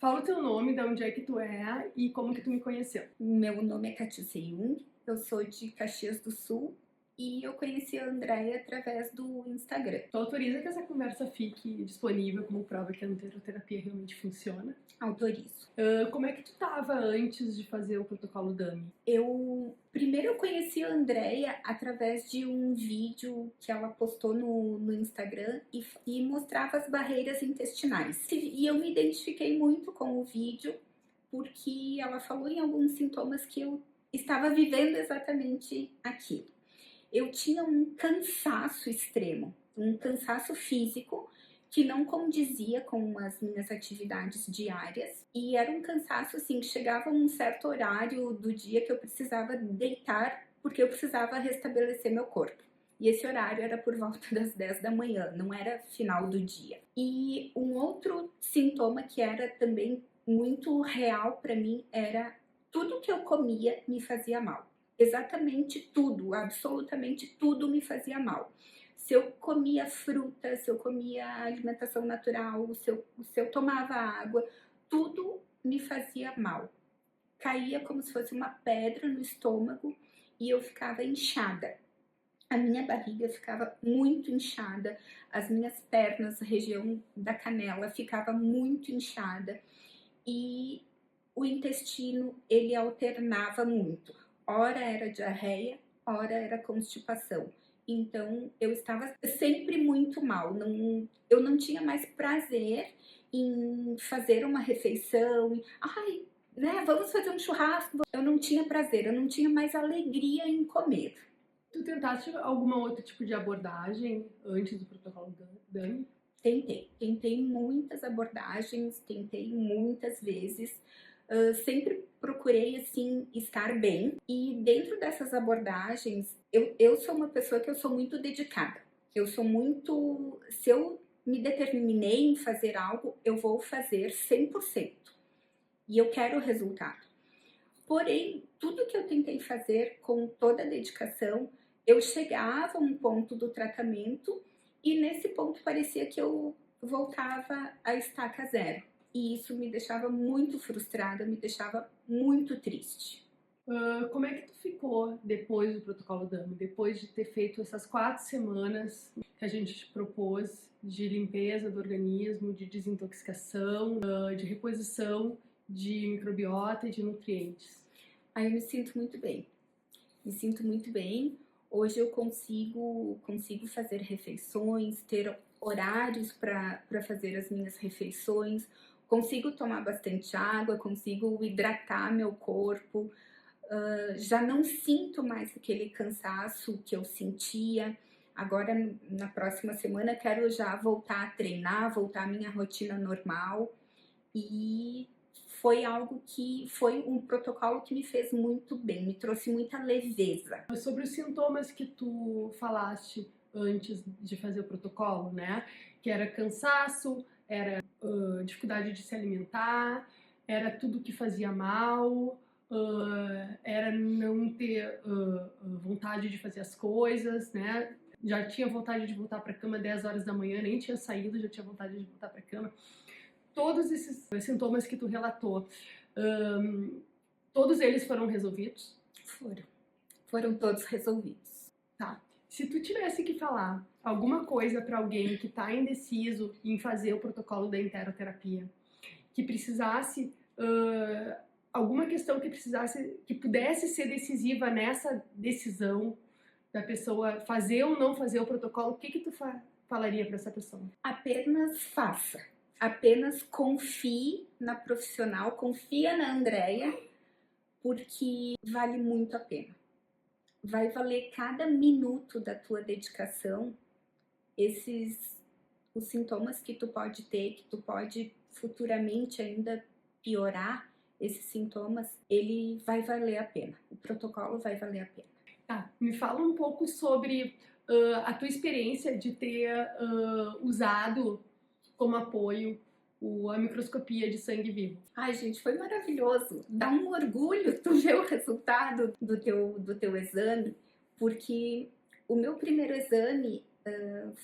Fala o teu nome, de onde é que tu é e como que tu me conheceu. Meu nome é Katia Seyung, eu sou de Caxias do Sul e eu conheci a Andrea através do Instagram. Tu autoriza que essa conversa fique disponível como prova que a enteroterapia realmente funciona? Autorizo. Como é que tu tava antes de fazer o protocolo DAMI? Primeiro eu conheci a Andrea através de um vídeo que ela postou no Instagram e mostrava as barreiras intestinais. E eu me identifiquei muito com o vídeo porque ela falou em alguns sintomas que eu estava vivendo exatamente aquilo. Eu tinha um cansaço extremo, um cansaço físico que não condizia com as minhas atividades diárias e era um cansaço assim que chegava a um certo horário do dia que eu precisava deitar porque eu precisava restabelecer meu corpo. E esse horário era por volta das 10 da manhã, não era final do dia. E um outro sintoma que era também muito real para mim era tudo que eu comia me fazia mal. Exatamente tudo, absolutamente tudo me fazia mal. Se eu comia fruta, se eu comia alimentação natural, se eu tomava água, tudo me fazia mal. Caía como se fosse uma pedra no estômago e eu ficava inchada. A minha barriga ficava muito inchada, as minhas pernas, região da canela, ficava muito inchada e o intestino ele alternava muito. Ora era diarreia, ora era constipação. Então eu estava sempre muito mal. Eu não tinha mais prazer em fazer uma refeição. Ai, né? Vamos fazer um churrasco. Eu não tinha prazer, eu não tinha mais alegria em comer. Tu tentaste alguma outro tipo de abordagem antes do protocolo DAMI? Tentei muitas abordagens, tentei muitas vezes. Sempre procurei assim estar bem e dentro dessas abordagens eu sou uma pessoa que eu sou muito dedicada. Eu sou muito, se eu me determinei em fazer algo, eu vou fazer 100% e eu quero o resultado. Porém, tudo que eu tentei fazer com toda a dedicação, eu chegava a um ponto do tratamento e nesse ponto parecia que eu voltava à estaca zero. E isso me deixava muito frustrada, me deixava muito triste. Como é que tu ficou depois do protocolo DAMI? Depois de ter feito essas 4 semanas que a gente te propôs de limpeza do organismo, de desintoxicação, de reposição de microbiota e de nutrientes? Aí eu me sinto muito bem. Me sinto muito bem. Hoje eu consigo fazer refeições, ter horários para fazer as minhas refeições, consigo tomar bastante água, consigo hidratar meu corpo, já não sinto mais aquele cansaço que eu sentia. Agora, na próxima semana, quero já voltar a treinar, voltar à minha rotina normal e foi um protocolo que me fez muito bem, me trouxe muita leveza. Sobre os sintomas que tu falaste antes de fazer o protocolo, né? Que era cansaço, era dificuldade de se alimentar, era tudo que fazia mal, era não ter vontade de fazer as coisas, né? Já tinha vontade de voltar para a cama 10 horas da manhã, nem tinha saído, já tinha vontade de voltar para a cama. Todos esses sintomas que tu relatou, todos eles foram resolvidos? Foram todos resolvidos. Tá. Se tu tivesse que falar alguma coisa para alguém que tá indeciso em fazer o protocolo da enteroterapia, que precisasse, alguma questão que pudesse ser decisiva nessa decisão da pessoa fazer ou não fazer o protocolo, o que que tu falaria para essa pessoa? Apenas faça. Apenas confie na profissional, confia na Andrea, porque vale muito a pena. Vai valer cada minuto da tua dedicação. Os sintomas que tu pode ter, que tu pode futuramente ainda piorar esses sintomas, ele vai valer a pena. O protocolo vai valer a pena. Tá, me fala um pouco sobre a tua experiência de ter usado como apoio a microscopia de sangue vivo. Ai, gente, foi maravilhoso. Dá um orgulho tu ver o resultado do teu exame, porque o meu primeiro exame,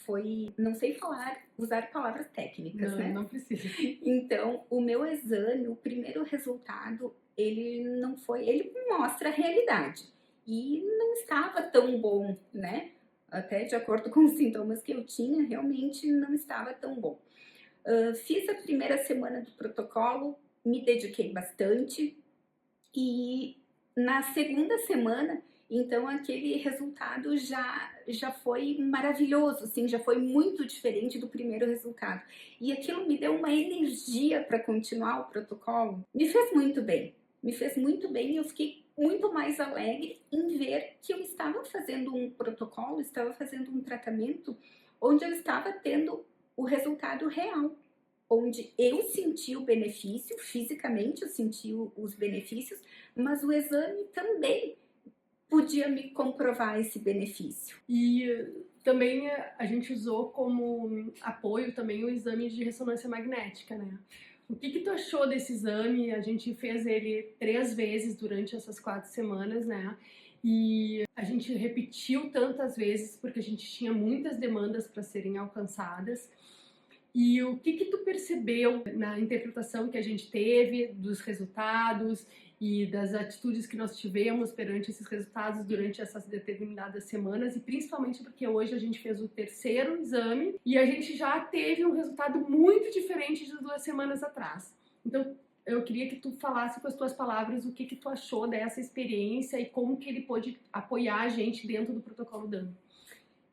foi, não sei usar palavras técnicas, Não, né? não precisa. Então, o meu exame, o primeiro resultado, ele não foi, ele mostra a realidade e não estava tão bom, né? Até de acordo com os sintomas que eu tinha, realmente não estava tão bom. Fiz a primeira semana do protocolo, me dediquei bastante e na segunda semana, então aquele resultado já foi maravilhoso, assim, já foi muito diferente do primeiro resultado. E aquilo me deu uma energia para continuar o protocolo. Me fez muito bem. Me fez muito bem e eu fiquei muito mais alegre em ver que eu estava fazendo um protocolo, estava fazendo um tratamento onde eu estava tendo o resultado real, onde eu senti o benefício, fisicamente eu senti os benefícios, mas o exame também podia me comprovar esse benefício. E também a gente usou como apoio também o exame de ressonância magnética, né? O que tu achou desse exame? A gente fez ele 3 vezes durante essas 4 semanas, né? E a gente repetiu tantas vezes porque a gente tinha muitas demandas para serem alcançadas. E o que tu percebeu na interpretação que a gente teve dos resultados e das atitudes que nós tivemos perante esses resultados durante essas determinadas semanas, e principalmente porque hoje a gente fez o terceiro exame e a gente já teve um resultado muito diferente de 2 semanas atrás. Então, eu queria que tu falasse com as tuas palavras o que tu achou dessa experiência e como que ele pôde apoiar a gente dentro do protocolo DAN.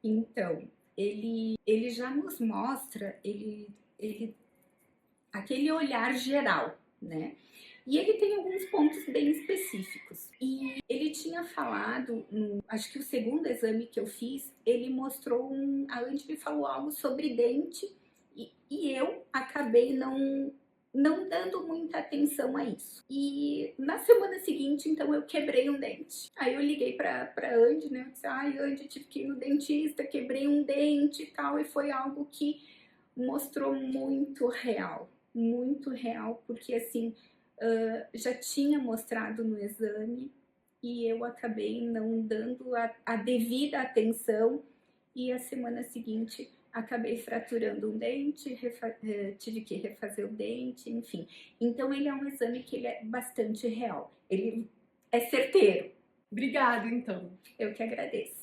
Então, ele já nos mostra aquele olhar geral, né? E ele tem alguns pontos bem específicos. E ele tinha falado, acho que o segundo exame que eu fiz, ele mostrou a Andy me falou algo sobre dente e eu acabei não dando muita atenção a isso. E na semana seguinte, então, eu quebrei um dente. Aí eu liguei pra Andy, né? Eu disse, ai, Andy, tive que ir no dentista, quebrei um dente e tal. E foi algo que mostrou muito real, porque assim, já tinha mostrado no exame e eu acabei não dando a devida atenção e a semana seguinte acabei fraturando um dente, tive que refazer o dente, enfim. Então ele é um exame que ele é bastante real, ele é certeiro. Obrigada, então. Eu que agradeço.